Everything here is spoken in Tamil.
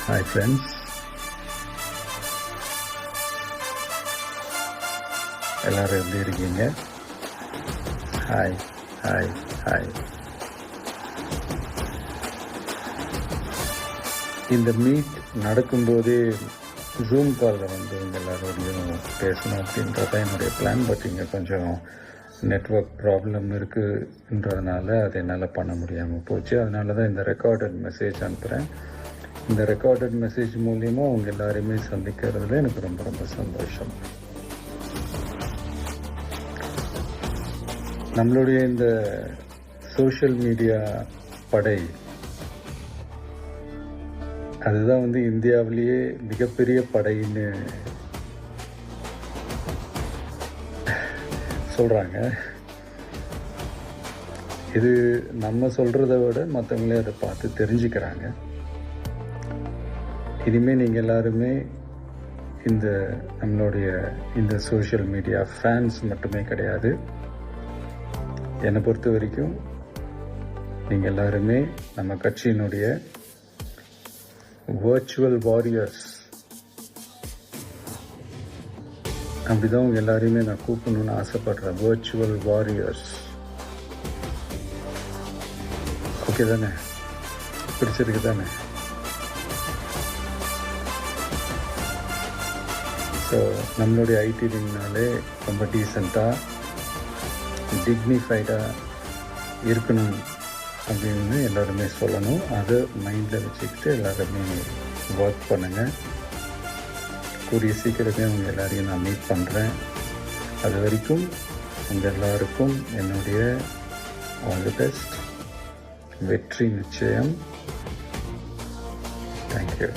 ஹாய் ஃப்ரெண்ட்ஸ், எல்லோரும் எப்படி இருக்கீங்க? Hi hi hi. இந்த மீட் நடக்கும்போதே ஜூம் காலில் வந்து இங்கே எல்லோரோடையும் பேசணும் அப்படின்றதான் என்னுடைய பிளான். பட் இங்கே கொஞ்சம் நெட்வொர்க் ப்ராப்ளம் இருக்குன்றதுனால அதை என்னால் பண்ண முடியாமல் போச்சு. அதனால தான் இந்த ரெக்கார்டட் மெசேஜ் அனுப்புகிறேன். இந்த ரெக்கார்டட் மெசேஜ் மூலிமா அவங்க எல்லாருமே சந்திக்கிறதுல எனக்கு ரொம்ப ரொம்ப சந்தோஷம். நம்மளுடைய இந்த சோஷியல் மீடியா படை அதுதான் வந்து இந்தியாவிலேயே மிகப்பெரிய படைன்னு சொல்கிறாங்க. இது நம்ம சொல்கிறத விட மற்றவங்களே அதை பார்த்து தெரிஞ்சுக்கிறாங்க. இனிமேல் நீங்கள் எல்லாருமே இந்த நம்மளுடைய இந்த சோஷியல் மீடியா ஃபேன்ஸ் மட்டுமே கிடையாது. என்னை பொறுத்த வரைக்கும் நீங்கள் எல்லாருமே நம்ம கட்சியினுடைய வர்ச்சுவல் வாரியர்ஸ். அப்படிதான் உங்கள் எல்லாரையுமே நான் கூப்பிடணுன்னு ஆசைப்படுறேன். Virtual warriors. ஓகே தானே? பிடிச்சிருக்கு தானே? ஸோ நம்மளுடைய ஐடி விங்னாலே ரொம்ப டீசெண்டாக டிக்னிஃபைடாக இருக்கணும் அப்படின்னு எல்லோருமே சொல்லணும். அதை மைண்டில் வச்சுக்கிட்டு எல்லோருமே ஒர்க் பண்ணுங்கள். கூடிய சீக்கிரமே உங்கள் எல்லாரையும் நான் மீட் பண்ணுறேன். அது வரைக்கும் உங்கள் எல்லாருக்கும் என்னுடைய ஆல் தி பெஸ்ட். வெற்றி நிச்சயம். தேங்க்யூ.